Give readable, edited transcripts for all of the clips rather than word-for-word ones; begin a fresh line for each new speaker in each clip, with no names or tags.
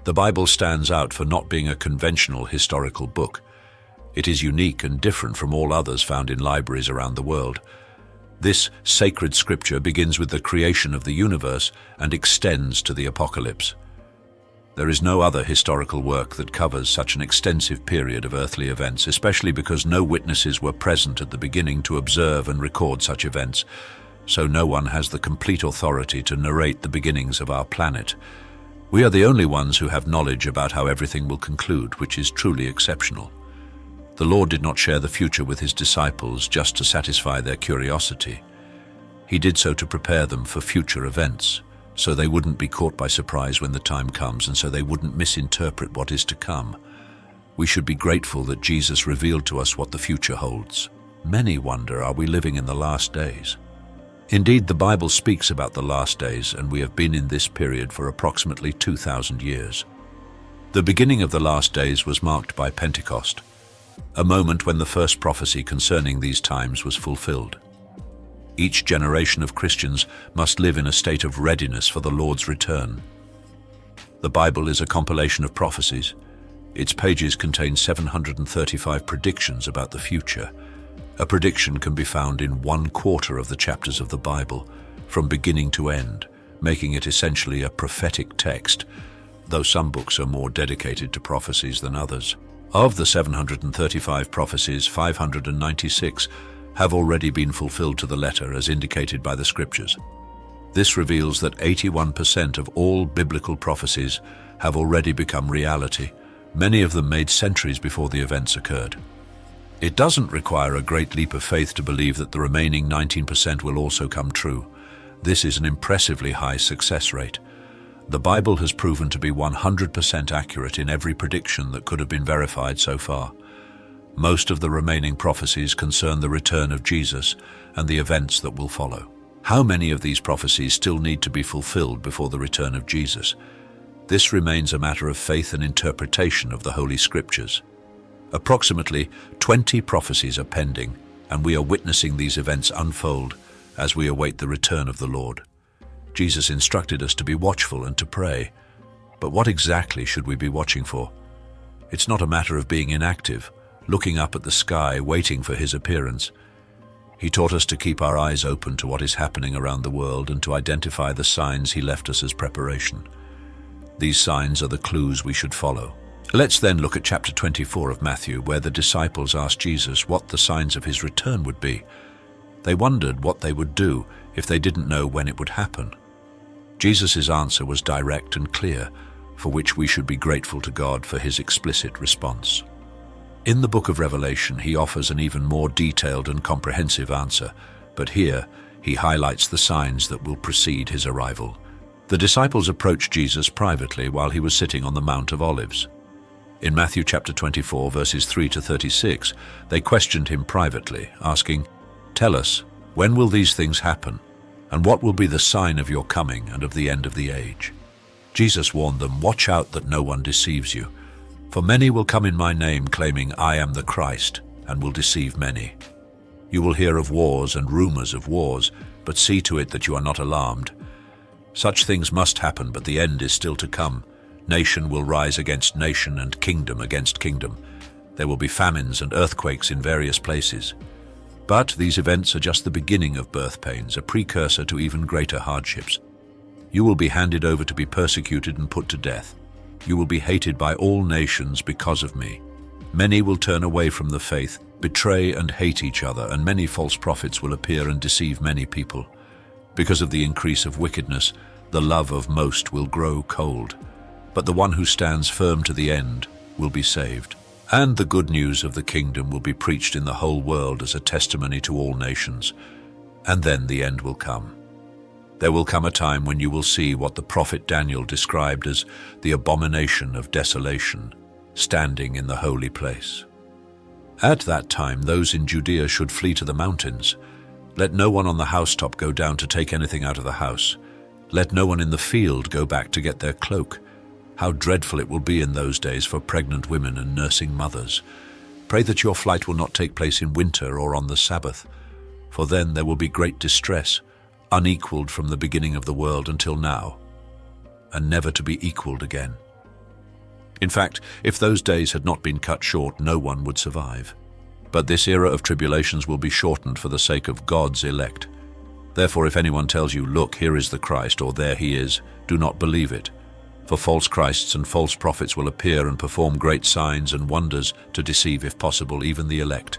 The Bible stands out for not being a conventional historical book. It is unique and different from all others found in libraries around the world. This sacred scripture begins with the creation of the universe and extends to the apocalypse. There is no other historical work that covers such an extensive period of earthly events, especially because no witnesses were present at the beginning to observe and record such events, so no one has the complete authority to narrate the beginnings of our planet. We are the only ones who have knowledge about how everything will conclude, which is truly exceptional. The Lord did not share the future with his disciples just to satisfy their curiosity. He did so to prepare them for future events, so they wouldn't be caught by surprise when the time comes, and so they wouldn't misinterpret what is to come. We should be grateful that Jesus revealed to us what the future holds. Many wonder, are we living in the last days? Indeed, the Bible speaks about the last days, and we have been in this period for approximately 2,000 years. The beginning of the last days was marked by Pentecost, a moment when the first prophecy concerning these times was fulfilled. Each generation of Christians must live in a state of readiness for the Lord's return. The Bible is a compilation of prophecies. Its pages contain 735 predictions about the future. A prediction can be found in 1/4 of the chapters of the Bible, from beginning to end, making it essentially a prophetic text, though some books are more dedicated to prophecies than others. Of the 735 prophecies, 596 have already been fulfilled to the letter as indicated by the scriptures. This reveals that 81% of all biblical prophecies have already become reality, many of them made centuries before the events occurred. It doesn't require a great leap of faith to believe that the remaining 19% will also come true. This is an impressively high success rate. The Bible has proven to be 100% accurate in every prediction that could have been verified so far. Most of the remaining prophecies concern the return of Jesus and the events that will follow. How many of these prophecies still need to be fulfilled before the return of Jesus? This remains a matter of faith and interpretation of the Holy Scriptures. Approximately 20 prophecies are pending, and we are witnessing these events unfold as we await the return of the Lord. Jesus instructed us to be watchful and to pray. But what exactly should we be watching for? It's not a matter of being inactive, looking up at the sky, waiting for his appearance. He taught us to keep our eyes open to what is happening around the world and to identify the signs he left us as preparation. These signs are the clues we should follow. Let's then look at chapter 24 of Matthew, where the disciples asked Jesus what the signs of his return would be. They wondered what they would do if they didn't know when it would happen. Jesus' answer was direct and clear, for which we should be grateful to God for his explicit response. In the book of Revelation, he offers an even more detailed and comprehensive answer, but here he highlights the signs that will precede his arrival. The disciples approached Jesus privately while he was sitting on the Mount of Olives. In Matthew chapter 24, verses 3 to 36, they questioned him privately, asking, "Tell us, when will these things happen? And what will be the sign of your coming and of the end of the age?" Jesus warned them, "Watch out that no one deceives you. For many will come in my name, claiming, 'I am the Christ,' and will deceive many. You will hear of wars and rumors of wars, but see to it that you are not alarmed. Such things must happen, but the end is still to come. Nation will rise against nation and kingdom against kingdom. There will be famines and earthquakes in various places. But these events are just the beginning of birth pains, a precursor to even greater hardships. You will be handed over to be persecuted and put to death. You will be hated by all nations because of me. Many will turn away from the faith, betray and hate each other, and many false prophets will appear and deceive many people. Because of the increase of wickedness, the love of most will grow cold. But the one who stands firm to the end will be saved. And the good news of the kingdom will be preached in the whole world as a testimony to all nations. And then the end will come. There will come a time when you will see what the prophet Daniel described as the abomination of desolation, standing in the holy place. At that time, those in Judea should flee to the mountains. Let no one on the housetop go down to take anything out of the house. Let no one in the field go back to get their cloak. How dreadful it will be in those days for pregnant women and nursing mothers. Pray that your flight will not take place in winter or on the Sabbath, for then there will be great distress, unequaled from the beginning of the world until now, and never to be equaled again. In fact, if those days had not been cut short, no one would survive. But this era of tribulations will be shortened for the sake of God's elect. Therefore, if anyone tells you, "Look, here is the Christ," or "There he is," do not believe it. For false Christs and false prophets will appear and perform great signs and wonders to deceive, if possible, even the elect.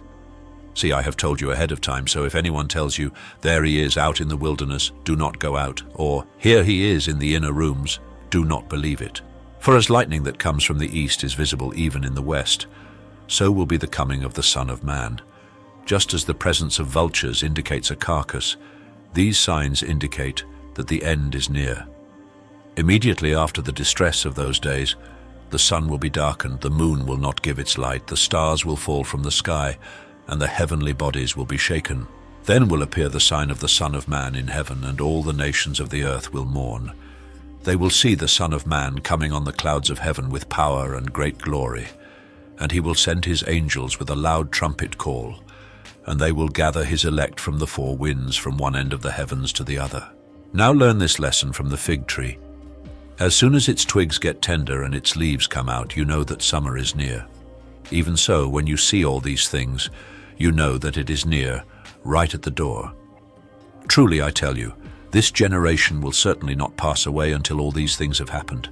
See, I have told you ahead of time, so if anyone tells you, "There he is out in the wilderness," do not go out, or "Here he is in the inner rooms," do not believe it. For as lightning that comes from the east is visible even in the west, so will be the coming of the Son of Man. Just as the presence of vultures indicates a carcass, these signs indicate that the end is near. Immediately after the distress of those days, the sun will be darkened, the moon will not give its light, the stars will fall from the sky, and the heavenly bodies will be shaken. Then will appear the sign of the Son of Man in heaven, and all the nations of the earth will mourn. They will see the Son of Man coming on the clouds of heaven with power and great glory, and he will send his angels with a loud trumpet call, and they will gather his elect from the four winds, from one end of the heavens to the other. Now learn this lesson from the fig tree. As soon as its twigs get tender and its leaves come out, you know that summer is near. Even so, when you see all these things, you know that it is near, right at the door. Truly, I tell you, this generation will certainly not pass away until all these things have happened.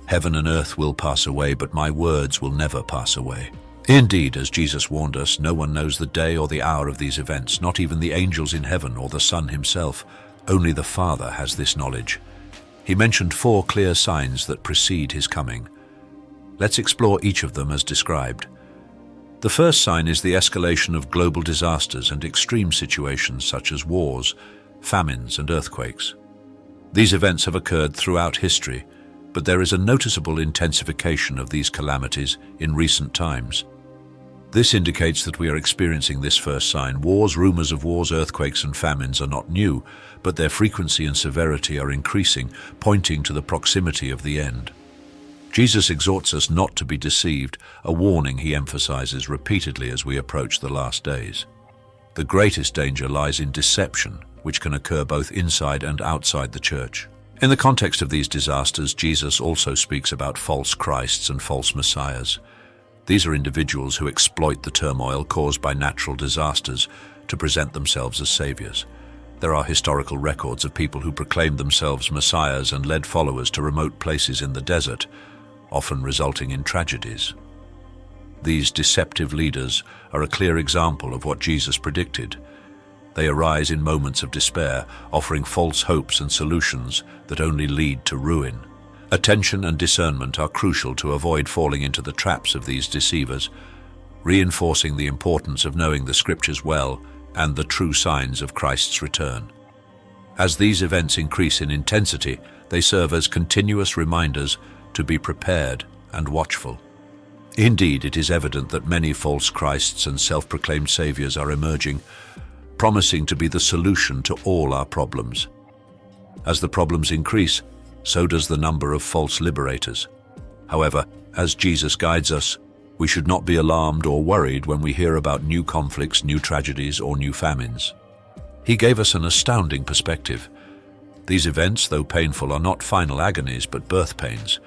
Heaven and earth will pass away, but my words will never pass away. Indeed, as Jesus warned us, no one knows the day or the hour of these events, not even the angels in heaven or the Son himself. Only the Father has this knowledge. He mentioned 4 clear signs that precede his coming. Let's explore each of them as described. The first sign is the escalation of global disasters and extreme situations such as wars, famines, and earthquakes. These events have occurred throughout history, but there is a noticeable intensification of these calamities in recent times. This indicates that we are experiencing this first sign. Wars, rumors of wars, earthquakes, and famines are not new, but their frequency and severity are increasing, pointing to the proximity of the end. Jesus exhorts us not to be deceived, a warning he emphasizes repeatedly as we approach the last days. The greatest danger lies in deception, which can occur both inside and outside the church. In the context of these disasters, Jesus also speaks about false Christs and false messiahs. These are individuals who exploit the turmoil caused by natural disasters to present themselves as saviors. There are historical records of people who proclaimed themselves messiahs and led followers to remote places in the desert, often resulting in tragedies. These deceptive leaders are a clear example of what Jesus predicted. They arise in moments of despair, offering false hopes and solutions that only lead to ruin. Attention and discernment are crucial to avoid falling into the traps of these deceivers, reinforcing the importance of knowing the Scriptures well and the true signs of Christ's return. As these events increase in intensity, they serve as continuous reminders to be prepared and watchful. Indeed, it is evident that many false Christs and self-proclaimed saviors are emerging, promising to be the solution to all our problems. As the problems increase, so does the number of false liberators. However, as Jesus guides us, we should not be alarmed or worried when we hear about new conflicts, new tragedies, or new famines. He gave us an astounding perspective. These events, though painful, are not final agonies, but birth pains.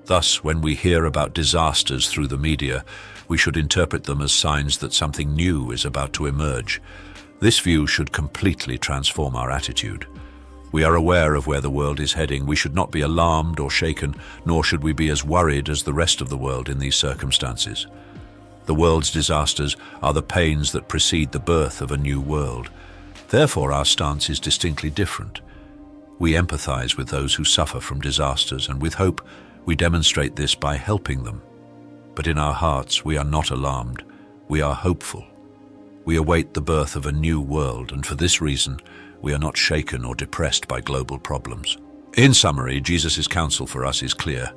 Thus, when we hear about disasters through the media, we should interpret them as signs that something new is about to emerge. This view should completely transform our attitude. We are aware of where the world is heading. We should not be alarmed or shaken, nor should we be as worried as the rest of the world in these circumstances. The world's disasters are the pains that precede the birth of a new world. Therefore, our stance is distinctly different. We empathize with those who suffer from disasters, and with hope, we demonstrate this by helping them. But in our hearts, we are not alarmed. We are hopeful. We await the birth of a new world, and for this reason, we are not shaken or depressed by global problems. In summary, Jesus' counsel for us is clear.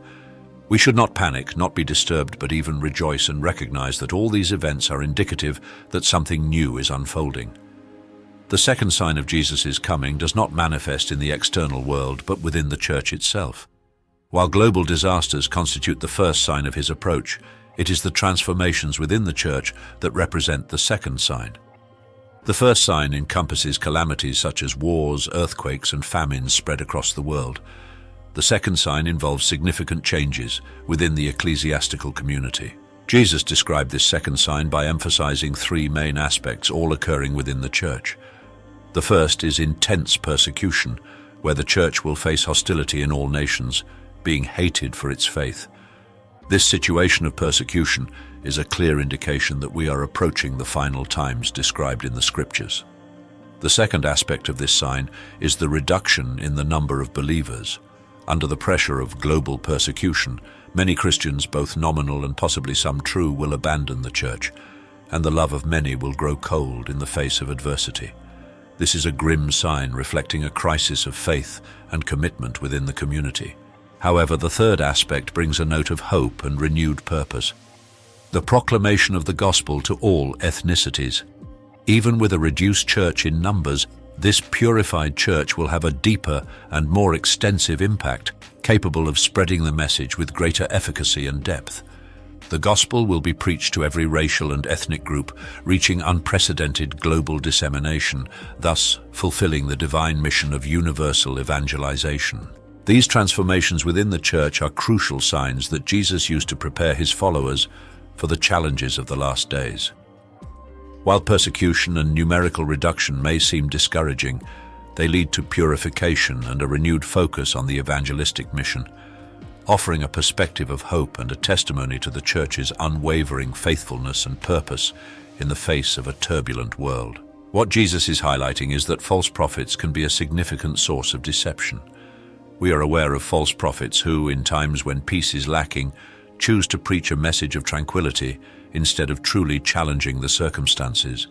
We should not panic, not be disturbed, but even rejoice and recognize that all these events are indicative that something new is unfolding. The second sign of Jesus' coming does not manifest in the external world, but within the church itself. While global disasters constitute the first sign of his approach, it is the transformations within the church that represent the second sign. The first sign encompasses calamities such as wars, earthquakes, and famines spread across the world. The second sign involves significant changes within the ecclesiastical community. Jesus described this second sign by emphasizing three main aspects, all occurring within the church. The first is intense persecution, where the church will face hostility in all nations, being hated for its faith. This situation of persecution is a clear indication that we are approaching the final times described in the Scriptures. The second aspect of this sign is the reduction in the number of believers. Under the pressure of global persecution, many Christians, both nominal and possibly some true, will abandon the church, and the love of many will grow cold in the face of adversity. This is a grim sign reflecting a crisis of faith and commitment within the community. However, the third aspect brings a note of hope and renewed purpose. The proclamation of the gospel to all ethnicities. Even with a reduced church in numbers, this purified church will have a deeper and more extensive impact, capable of spreading the message with greater efficacy and depth. The gospel will be preached to every racial and ethnic group, reaching unprecedented global dissemination, thus fulfilling the divine mission of universal evangelization. These transformations within the church are crucial signs that Jesus used to prepare his followers for the challenges of the last days. While persecution and numerical reduction may seem discouraging, they lead to purification and a renewed focus on the evangelistic mission, offering a perspective of hope and a testimony to the church's unwavering faithfulness and purpose in the face of a turbulent world. What Jesus is highlighting is that false prophets can be a significant source of deception. We are aware of false prophets who, in times when peace is lacking, choose to preach a message of tranquility instead of truly challenging the circumstances.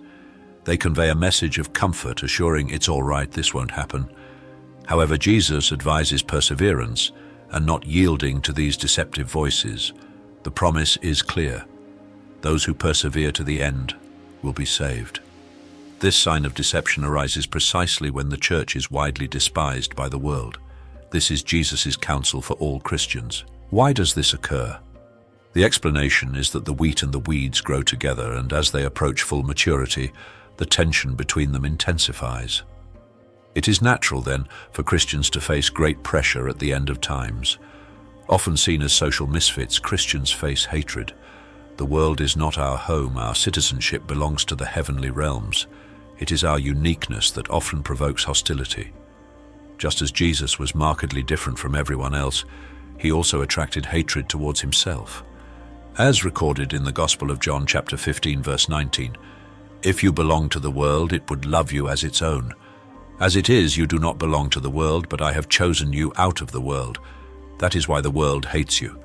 They convey a message of comfort, assuring it's all right, this won't happen. However, Jesus advises perseverance and not yielding to these deceptive voices. The promise is clear. Those who persevere to the end will be saved. This sign of deception arises precisely when the church is widely despised by the world. This is Jesus' counsel for all Christians. Why does this occur? The explanation is that the wheat and the weeds grow together, and as they approach full maturity, the tension between them intensifies. It is natural, then, for Christians to face great pressure at the end of times. Often seen as social misfits, Christians face hatred. The world is not our home. Our citizenship belongs to the heavenly realms. It is our uniqueness that often provokes hostility. Just as Jesus was markedly different from everyone else, he also attracted hatred towards himself. As recorded in the Gospel of John chapter 15 verse 19, "If you belong to the world, it would love you as its own. As it is, you do not belong to the world, but I have chosen you out of the world. That is why the world hates you."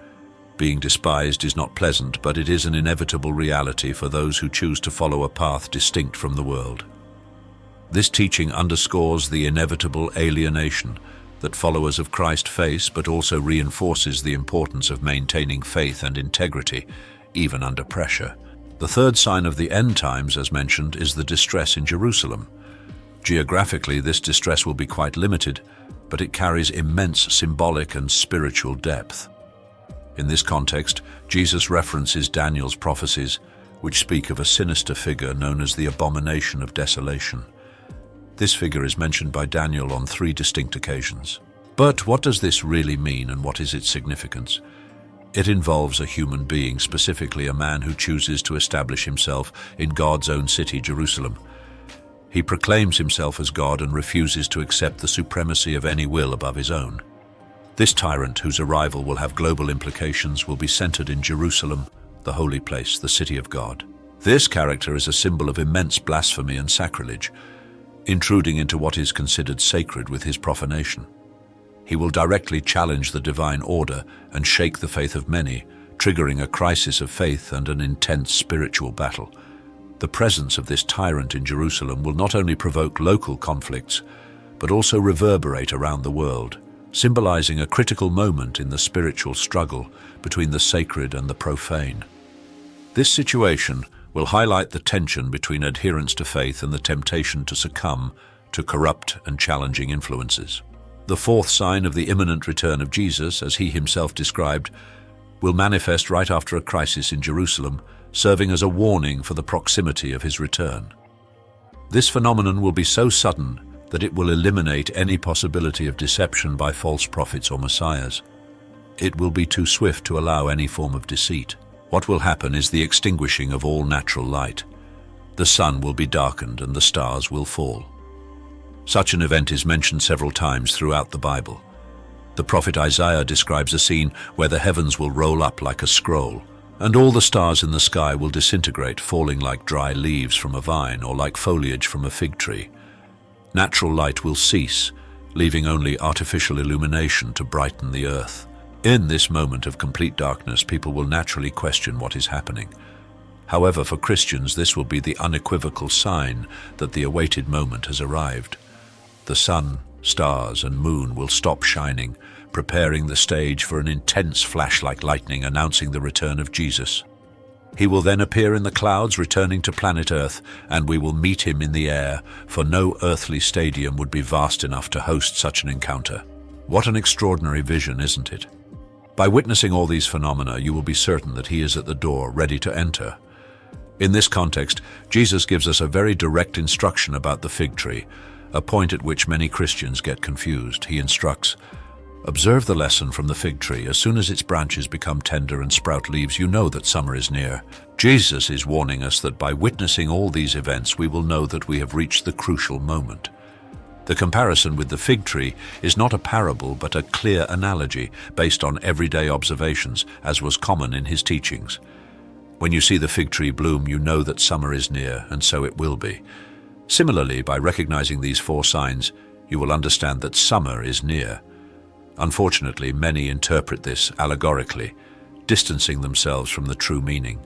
Being despised is not pleasant, but it is an inevitable reality for those who choose to follow a path distinct from the world. This teaching underscores the inevitable alienation that followers of Christ face, but also reinforces the importance of maintaining faith and integrity, even under pressure. The third sign of the end times, as mentioned, is the distress in Jerusalem. Geographically, this distress will be quite limited, but it carries immense symbolic and spiritual depth. In this context, Jesus references Daniel's prophecies, which speak of a sinister figure known as the Abomination of Desolation. This figure is mentioned by Daniel on 3 distinct occasions. But what does this really mean, and what is its significance? It involves a human being, specifically a man who chooses to establish himself in God's own city, Jerusalem. He proclaims himself as God and refuses to accept the supremacy of any will above his own. This tyrant, whose arrival will have global implications, will be centered in Jerusalem, the holy place, the city of God. This character is a symbol of immense blasphemy and sacrilege, intruding into what is considered sacred with his profanation. He will directly challenge the divine order and shake the faith of many, triggering a crisis of faith and an intense spiritual battle. The presence of this tyrant in Jerusalem will not only provoke local conflicts, but also reverberate around the world, symbolizing a critical moment in the spiritual struggle between the sacred and the profane. This situation will highlight the tension between adherence to faith and the temptation to succumb to corrupt and challenging influences. The fourth sign of the imminent return of Jesus, as he himself described, will manifest right after a crisis in Jerusalem, serving as a warning for the proximity of his return. This phenomenon will be so sudden that it will eliminate any possibility of deception by false prophets or messiahs. It will be too swift to allow any form of deceit. What will happen is the extinguishing of all natural light. The sun will be darkened and the stars will fall. Such an event is mentioned several times throughout the Bible. The prophet Isaiah describes a scene where the heavens will roll up like a scroll, and all the stars in the sky will disintegrate, falling like dry leaves from a vine or like foliage from a fig tree. Natural light will cease, leaving only artificial illumination to brighten the earth. In this moment of complete darkness, people will naturally question what is happening. However, for Christians, this will be the unequivocal sign that the awaited moment has arrived. The sun, stars, and moon will stop shining, preparing the stage for an intense flash like lightning announcing the return of Jesus. He will then appear in the clouds, returning to planet Earth, and we will meet him in the air, for no earthly stadium would be vast enough to host such an encounter. What an extraordinary vision, isn't it? By witnessing all these phenomena, you will be certain that he is at the door, ready to enter. In this context, Jesus gives us a very direct instruction about the fig tree, a point at which many Christians get confused. He instructs, "Observe the lesson from the fig tree. As soon as its branches become tender and sprout leaves, you know that summer is near." Jesus is warning us that by witnessing all these events, we will know that we have reached the crucial moment. The comparison with the fig tree is not a parable but a clear analogy based on everyday observations, as was common in his teachings. When you see the fig tree bloom, you know that summer is near, and so it will be. Similarly, by recognizing these four signs, you will understand that summer is near. Unfortunately, many interpret this allegorically, distancing themselves from the true meaning.